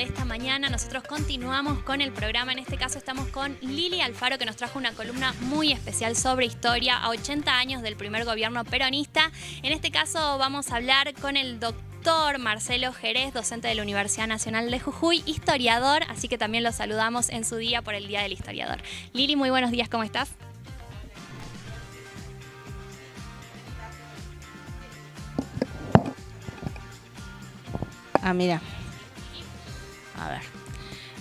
esta mañana. Nosotros continuamos con el programa. En este caso estamos con Lili Alfaro, que nos trajo una columna muy especial sobre historia a 80 años del primer gobierno peronista. En este caso vamos a hablar con el doctor Marcelo Jerez, docente de la Universidad Nacional de Jujuy, historiador, así que también lo saludamos en su día por el Día del Historiador. Lili, muy buenos días, ¿cómo estás? Mira. A ver.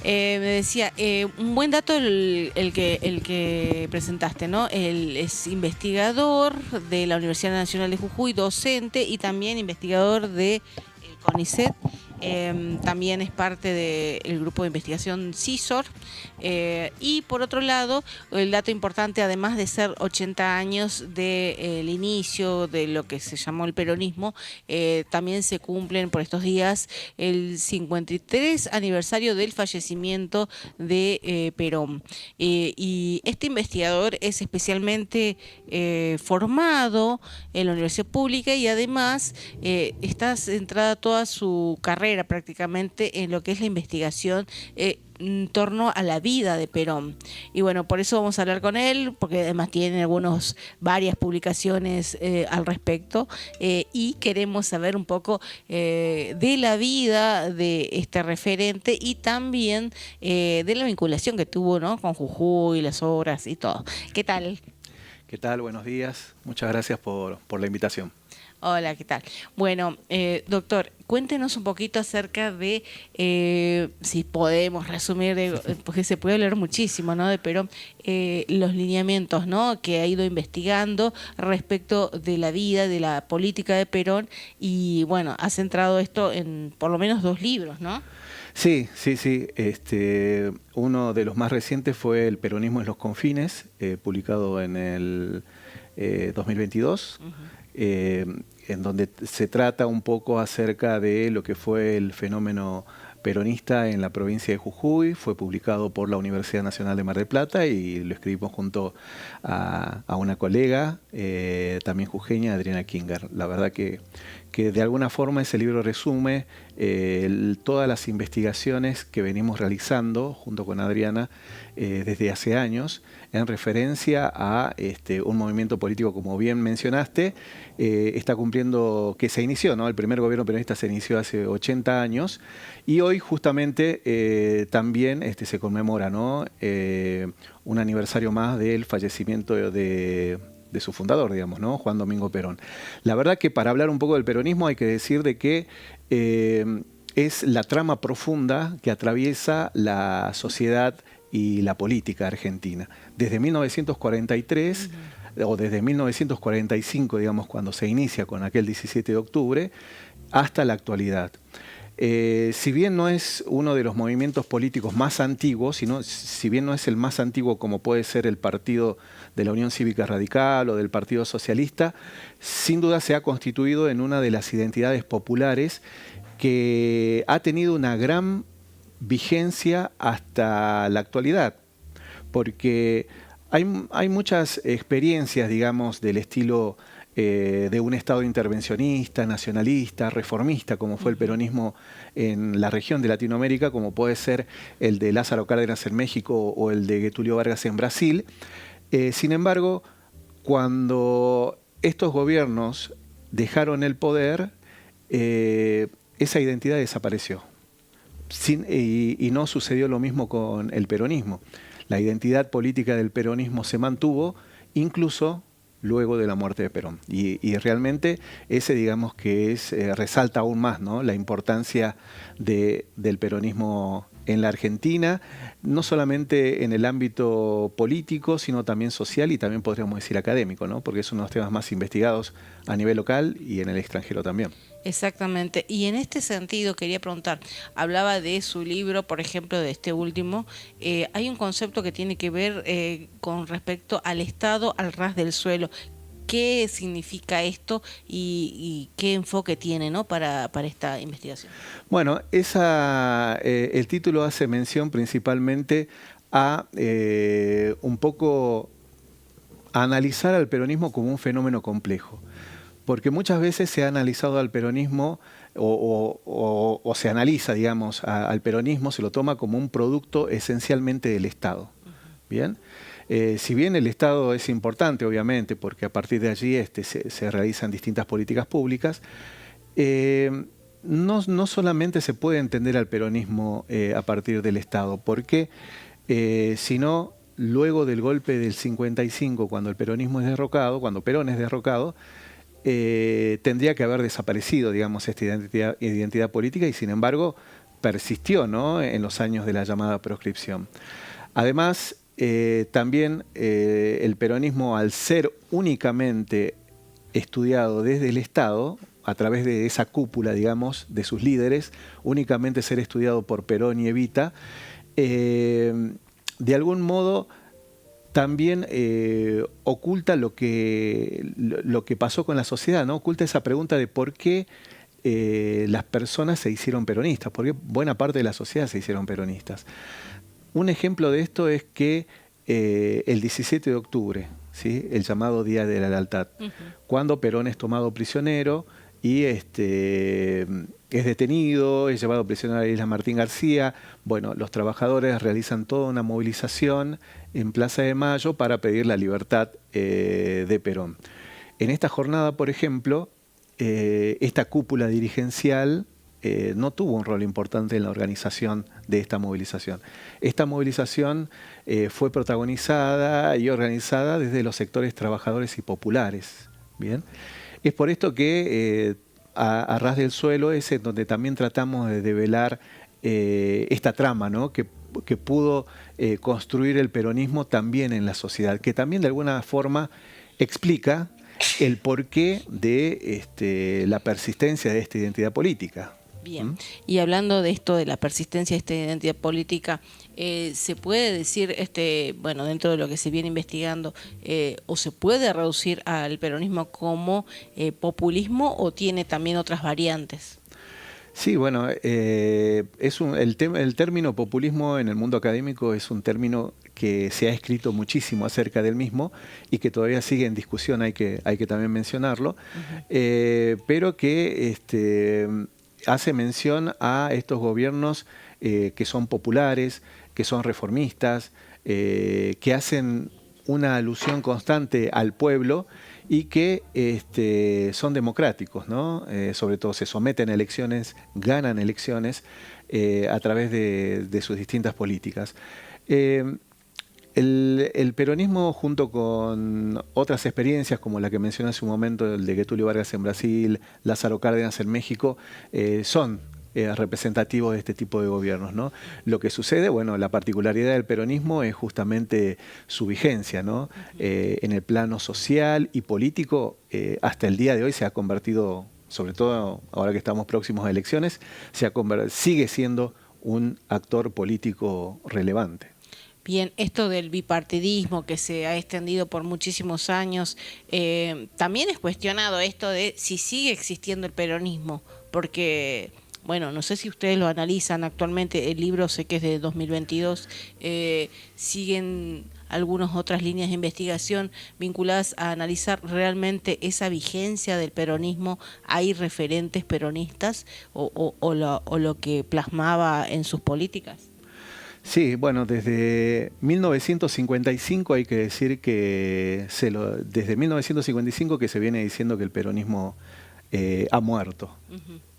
Me decía, un buen dato el que presentaste, ¿no? Él es investigador de la Universidad Nacional de Jujuy, docente y también investigador de CONICET. También es parte del grupo de investigación CISOR. Y por otro lado, el dato importante, además de ser 80 años del inicio de lo que se llamó el peronismo, también se cumplen por estos días el 53 aniversario del fallecimiento de Perón. Y este investigador es especialmente formado en la Universidad Pública y además está centrada toda su carrera prácticamente en lo que es la investigación en torno a la vida de Perón. Y bueno, por eso vamos a hablar con él, porque además tiene varias publicaciones al respecto, y queremos saber un poco de la vida de este referente y también de la vinculación que tuvo, ¿no?, con Jujuy, las obras y todo. ¿Qué tal? ¿Qué tal? Buenos días. Muchas gracias por la invitación. Hola, ¿qué tal? Bueno, doctor, cuéntenos un poquito acerca de, si podemos resumir, porque se puede hablar muchísimo, ¿no?, de Perón, los lineamientos, ¿no?, que ha ido investigando respecto de la vida, de la política de Perón, y bueno, ha centrado esto en por lo menos 2 libros, ¿no? Sí. Uno de los más recientes fue El peronismo en los confines, publicado en el 2022. En donde se trata un poco acerca de lo que fue el fenómeno peronista en la provincia de Jujuy. Fue publicado por la Universidad Nacional de Mar del Plata y lo escribimos junto a una colega, también jujeña, Adriana Kinger. La verdad que de alguna forma ese libro resume todas las investigaciones que venimos realizando junto con Adriana desde hace años en referencia a un movimiento político, como bien mencionaste, está cumpliendo, que se inició, ¿no? El primer gobierno peronista se inició hace 80 años y hoy justamente también se conmemora, ¿no?, un aniversario más del fallecimiento de su fundador, digamos, ¿no?, Juan Domingo Perón. La verdad que para hablar un poco del peronismo hay que decir de que es la trama profunda que atraviesa la sociedad y la política argentina. Desde 1943 o desde 1945, digamos, cuando se inicia con aquel 17 de octubre, hasta la actualidad. Si bien no es uno de los movimientos políticos más antiguos, si bien no es el más antiguo como puede ser el Partido de la Unión Cívica Radical o del Partido Socialista, sin duda se ha constituido en una de las identidades populares que ha tenido una gran vigencia hasta la actualidad, porque hay muchas experiencias, digamos, del estilo de un Estado intervencionista, nacionalista, reformista, como fue el peronismo en la región de Latinoamérica, como puede ser el de Lázaro Cárdenas en México o el de Getúlio Vargas en Brasil. Sin embargo, cuando estos gobiernos dejaron el poder, esa identidad desapareció. Y no sucedió lo mismo con el peronismo. La identidad política del peronismo se mantuvo, incluso luego de la muerte de Perón. Y realmente ese, digamos, que resalta aún más, ¿no?, la importancia del peronismo en la Argentina, no solamente en el ámbito político, sino también social y también podríamos decir académico, ¿no?, porque es uno de los temas más investigados a nivel local y en el extranjero también. Exactamente. Y en este sentido quería preguntar, hablaba de su libro, por ejemplo, de este último, hay un concepto que tiene que ver con respecto al Estado al ras del suelo. ¿Qué significa esto y qué enfoque tiene, ¿no?, para esta investigación? Bueno, el título hace mención principalmente a un poco a analizar al peronismo como un fenómeno complejo. porque muchas veces se ha analizado al peronismo o se analiza, digamos, al peronismo, se lo toma como un producto esencialmente del Estado. ¿Bien? Si bien el Estado es importante, obviamente, porque a partir de allí se realizan distintas políticas públicas, no solamente se puede entender al peronismo a partir del Estado, porque sino luego del golpe del 55, cuando el peronismo es derrocado, cuando Perón es derrocado, tendría que haber desaparecido, digamos, esta identidad política y sin embargo persistió, ¿no?, en los años de la llamada proscripción. Además, también el peronismo, al ser únicamente estudiado desde el Estado, a través de esa cúpula, digamos, de sus líderes, únicamente ser estudiado por Perón y Evita, de algún modo también oculta lo que pasó con la sociedad, ¿no? Oculta esa pregunta de por qué las personas se hicieron peronistas, por qué buena parte de la sociedad se hicieron peronistas. Un ejemplo de esto es que el 17 de octubre, ¿sí?, el llamado Día de la Lealtad, cuando Perón es tomado prisionero y es detenido, es llevado prisionero a la isla Martín García. Bueno, los trabajadores realizan toda una movilización en Plaza de Mayo para pedir la libertad de Perón. En esta jornada, por ejemplo, esta cúpula dirigencial no tuvo un rol importante en la organización de esta movilización. Esta movilización fue protagonizada y organizada desde los sectores trabajadores y populares. ¿Bien? Es por esto que a ras del suelo es en donde también tratamos de develar esta trama, ¿no?, que pudo construir el peronismo también en la sociedad, que también de alguna forma explica el porqué de la persistencia de esta identidad política. Bien, y hablando de esto, de la persistencia de esta identidad política, ¿se puede decir, bueno, dentro de lo que se viene investigando, o se puede reducir al peronismo como populismo o tiene también otras variantes? Sí, bueno, el término populismo en el mundo académico es un término que se ha escrito muchísimo acerca del mismo y que todavía sigue en discusión, hay que también mencionarlo, pero que hace mención a estos gobiernos que son populares, que son reformistas, que hacen una alusión constante al pueblo y que son democráticos, ¿no? Sobre todo se someten a elecciones, ganan elecciones a través de sus distintas políticas. El peronismo, junto con otras experiencias como la que mencioné hace un momento, el de Getúlio Vargas en Brasil, Lázaro Cárdenas en México, son representativos de este tipo de gobiernos, ¿no? Lo que sucede, bueno, la particularidad del peronismo es justamente su vigencia, ¿no? En el plano social y político, hasta el día de hoy se ha convertido, sobre todo ahora que estamos próximos a elecciones, sigue siendo un actor político relevante. Bien, esto del bipartidismo que se ha extendido por muchísimos años, también es cuestionado esto de si sigue existiendo el peronismo, porque, bueno, no sé si ustedes lo analizan actualmente, el libro sé que es de 2022, siguen algunas otras líneas de investigación vinculadas a analizar realmente esa vigencia del peronismo. ¿Hay referentes peronistas o lo que plasmaba en sus políticas? Sí, bueno, desde 1955 hay que decir que desde 1955 que se viene diciendo que el peronismo ha muerto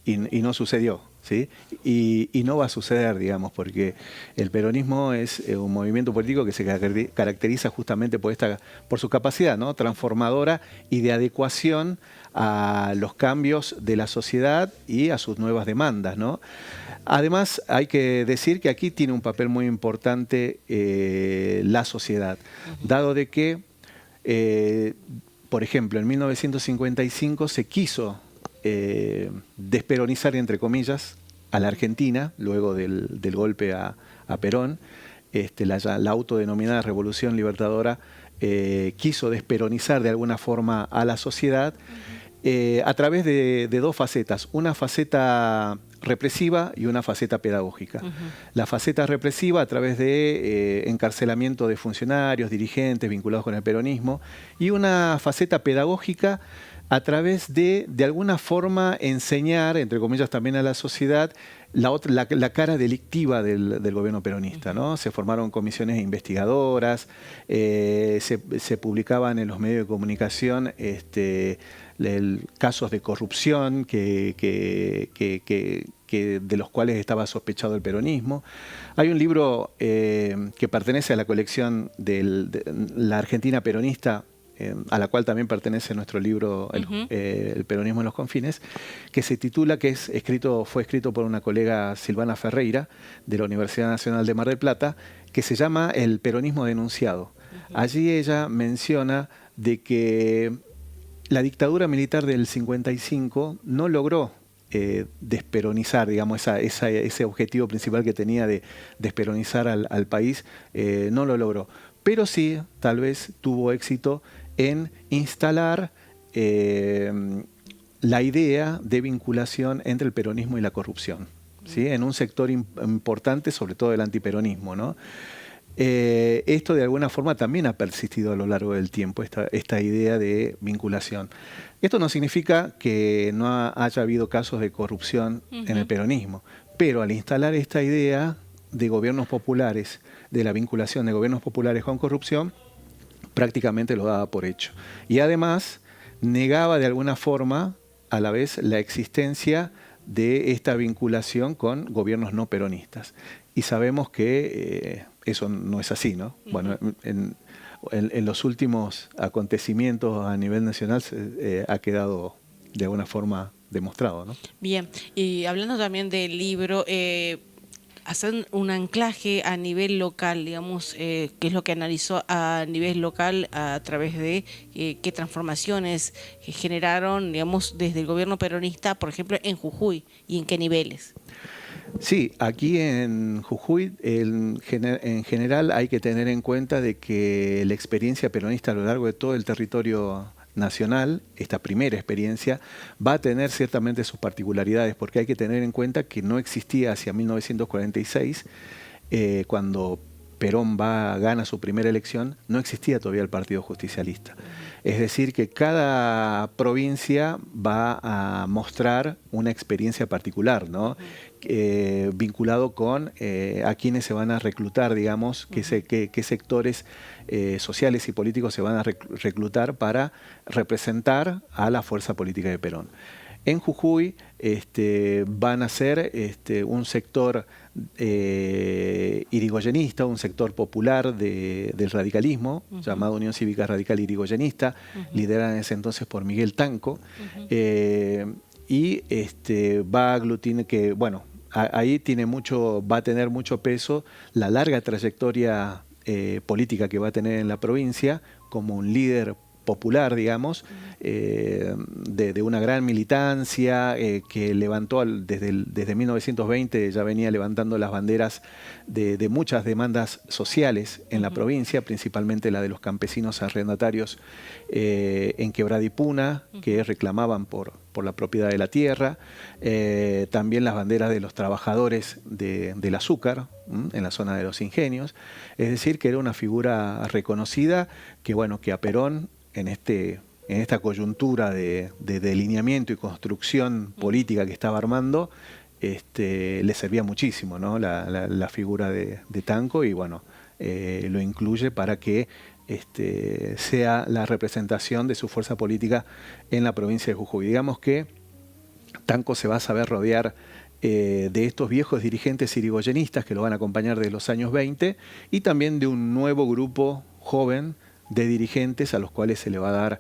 y no sucedió, ¿sí? Y no va a suceder, digamos, porque el peronismo es un movimiento político que se caracteriza justamente por su capacidad, ¿no?, transformadora y de adecuación a los cambios de la sociedad y a sus nuevas demandas, ¿no? Además, hay que decir que aquí tiene un papel muy importante la sociedad, dado de que, por ejemplo, en 1955 se quiso desperonizar, entre comillas, a la Argentina, luego del golpe a Perón. La autodenominada Revolución Libertadora quiso desperonizar de alguna forma a la sociedad a través de dos facetas, una faceta represiva y una faceta pedagógica. La faceta represiva a través de encarcelamiento de funcionarios, dirigentes vinculados con el peronismo, y una faceta pedagógica a través de alguna forma, enseñar, entre comillas, también a la sociedad la cara delictiva del gobierno peronista, ¿no? Se formaron comisiones investigadoras, se publicaban en los medios de comunicación casos de corrupción de los cuales estaba sospechado el peronismo. Hay un libro que pertenece a la colección de la Argentina peronista, a la cual también pertenece nuestro libro El peronismo en los confines, que se titula, fue escrito por una colega, Silvana Ferreira, de la Universidad Nacional de Mar del Plata, que se llama El peronismo denunciado. Allí ella menciona de que la dictadura militar del 55 no logró desperonizar, digamos, ese objetivo principal que tenía de desperonizar al país, no lo logró. Pero sí, tal vez tuvo éxito en instalar la idea de vinculación entre el peronismo y la corrupción, ¿sí? En un sector importante, sobre todo el antiperonismo, ¿no? Esto de alguna forma también ha persistido a lo largo del tiempo, esta idea de vinculación. Esto no significa que no haya habido casos de corrupción en el peronismo, pero al instalar esta idea de gobiernos populares, de la vinculación de gobiernos populares con corrupción, prácticamente lo daba por hecho. Y además negaba de alguna forma a la vez la existencia de esta vinculación con gobiernos no peronistas. Y sabemos que eso no es así, ¿no? Bueno, en los últimos acontecimientos a nivel nacional ha quedado de alguna forma demostrado, ¿no? Bien, y hablando también del libro, hacer un anclaje a nivel local, digamos, qué es lo que analizó a nivel local a través de qué transformaciones generaron, digamos, desde el gobierno peronista, por ejemplo, en Jujuy, y en qué niveles. Sí, aquí en Jujuy en general hay que tener en cuenta de que la experiencia peronista a lo largo de todo el territorio nacional, esta primera experiencia, va a tener ciertamente sus particularidades, porque hay que tener en cuenta que no existía hacia 1946, cuando Perón gana su primera elección, no existía todavía el Partido Justicialista. Es decir, que cada provincia va a mostrar una experiencia particular, ¿no? Vinculado con a quienes se van a reclutar, digamos, qué sectores sociales y políticos se van a reclutar para representar a la fuerza política de Perón. En Jujuy van a ser un sector irigoyenista, un sector popular del radicalismo, llamado Unión Cívica Radical Irigoyenista, liderada en ese entonces por Miguel Tanco, y va a aglutinar que, bueno, ahí va a tener mucho peso la larga trayectoria política que va a tener en la provincia como un líder popular, digamos, de una gran militancia que levantó desde 1920, ya venía levantando las banderas de muchas demandas sociales en la provincia, principalmente la de los campesinos arrendatarios en Quebrada y Puna, que reclamaban por la propiedad de la tierra, también las banderas de los trabajadores del azúcar en la zona de los ingenios. Es decir, que era una figura reconocida que, bueno, que a Perón en esta coyuntura de delineamiento y construcción política que estaba armando, le servía muchísimo, ¿no? la figura de Tanco, y bueno, lo incluye para que sea la representación de su fuerza política en la provincia de Jujuy. Digamos que Tanco se va a saber rodear de estos viejos dirigentes irigoyenistas que lo van a acompañar desde los años 20, y también de un nuevo grupo joven de dirigentes a los cuales se le va a dar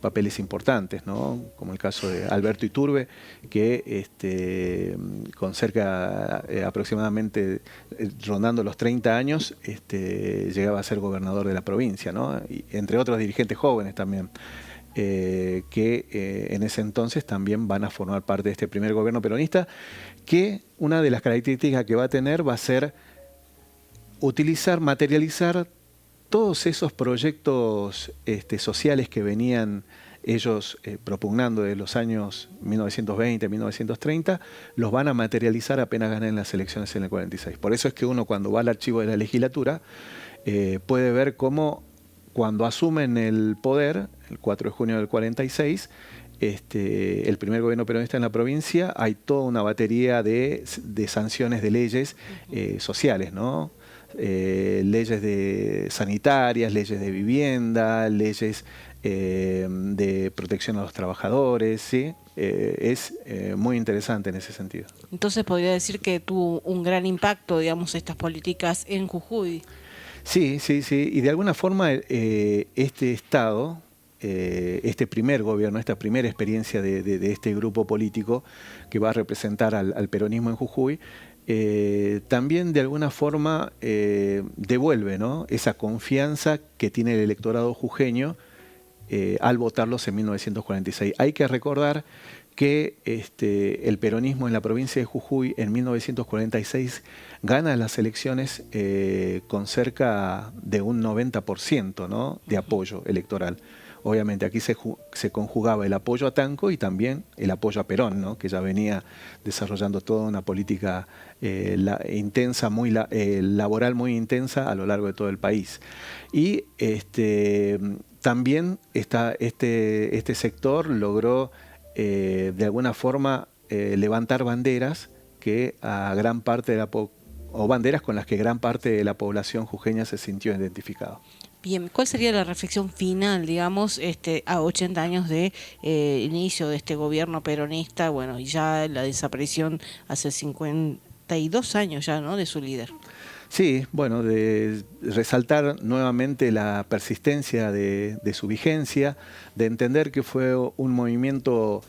papeles importantes, ¿no? Como el caso de Alberto Iturbe, que con cerca aproximadamente rondando los 30 años llegaba a ser gobernador de la provincia, ¿no? Y entre otros dirigentes jóvenes también, que en ese entonces también van a formar parte de este primer gobierno peronista, que una de las características que va a tener va a ser materializar todos esos proyectos sociales que venían ellos propugnando desde los años 1920, 1930, los van a materializar apenas ganen las elecciones en el 46. Por eso es que uno, cuando va al archivo de la legislatura, puede ver cómo cuando asumen el poder, el 4 de junio del 46, el primer gobierno peronista en la provincia, hay toda una batería de sanciones de leyes sociales, ¿no? Leyes sanitarias, leyes de vivienda, leyes de protección a los trabajadores, ¿sí? Es muy interesante en ese sentido. Entonces podría decir que tuvo un gran impacto, digamos, estas políticas en Jujuy. Sí, sí, sí. Y de alguna forma este Estado, este primer gobierno, esta primera experiencia de este grupo político que va a representar al peronismo en Jujuy, también de alguna forma devuelve, ¿no?, esa confianza que tiene el electorado jujeño al votarlos en 1946. Hay que recordar que el peronismo en la provincia de Jujuy en 1946 gana las elecciones con cerca de un 90%, ¿no?, de apoyo electoral. Obviamente aquí se conjugaba el apoyo a Tanco y también el apoyo a Perón, ¿no?, que ya venía desarrollando toda una política intensa, laboral muy intensa a lo largo de todo el país. Y también este sector logró de alguna forma levantar banderas que a gran parte de banderas con las que gran parte de la población jujeña se sintió identificado. Bien, ¿cuál sería la reflexión final, digamos, a 80 años de inicio de este gobierno peronista, bueno, y ya la desaparición hace 52 años ya, ¿no?, de su líder? Sí, bueno, de resaltar nuevamente la persistencia de su vigencia, de entender que fue un movimiento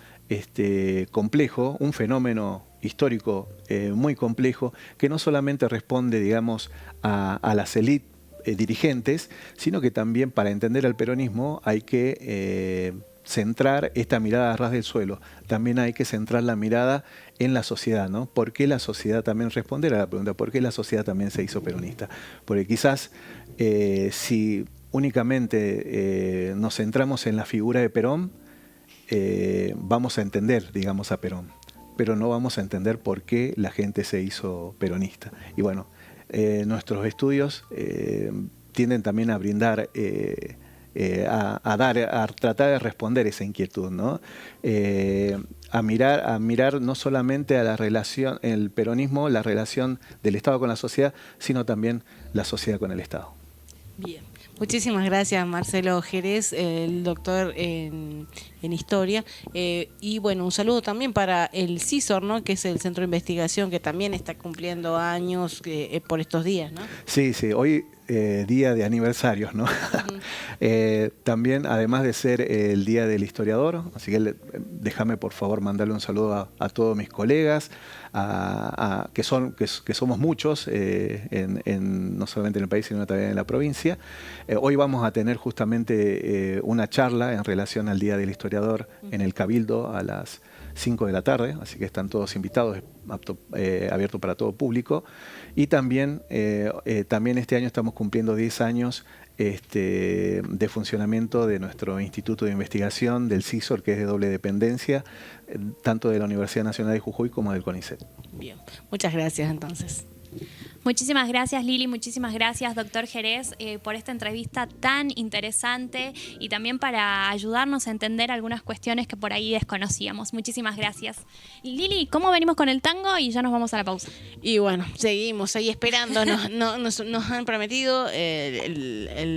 complejo, un fenómeno histórico muy complejo, que no solamente responde, digamos, a las élites dirigentes, sino que también para entender al peronismo hay que centrar esta mirada a ras del suelo. También hay que centrar la mirada en la sociedad, ¿no? ¿Por qué la sociedad también, responder a la pregunta, ¿por qué la sociedad también se hizo peronista? Porque quizás si únicamente nos centramos en la figura de Perón, vamos a entender, digamos, a Perón, pero no vamos a entender por qué la gente se hizo peronista. Y bueno, nuestros estudios tienden también a brindar, a tratar de responder esa inquietud, ¿no? A mirar no solamente a la relación, el peronismo, la relación del Estado con la sociedad, sino también la sociedad con el Estado. Bien. Muchísimas gracias, Marcelo Jerez, el doctor en Historia. Y bueno, un saludo también para el CISOR, ¿no?, que es el Centro de Investigación, que también está cumpliendo años por estos días, ¿no? Sí, sí, hoy día de aniversarios, ¿no? También, además de ser el Día del Historiador, así que déjame por favor mandarle un saludo a todos mis colegas, que somos muchos, no solamente en el país, sino también en la provincia. Hoy vamos a tener justamente una charla en relación al Día del Historiador en el Cabildo a las 5 de la tarde, así que están todos invitados, abierto para todo público. Y también este año estamos cumpliendo 10 años de funcionamiento de nuestro Instituto de Investigación, del CISOR, que es de doble dependencia, tanto de la Universidad Nacional de Jujuy como del CONICET. Bien, muchas gracias entonces. Muchísimas gracias, Lili, muchísimas gracias, doctor Jerez, por esta entrevista tan interesante y también para ayudarnos a entender algunas cuestiones que por ahí desconocíamos. Muchísimas gracias. Lili, ¿cómo venimos con el tango? Y ya nos vamos a la pausa. Y bueno, seguimos ahí esperando, nos han prometido el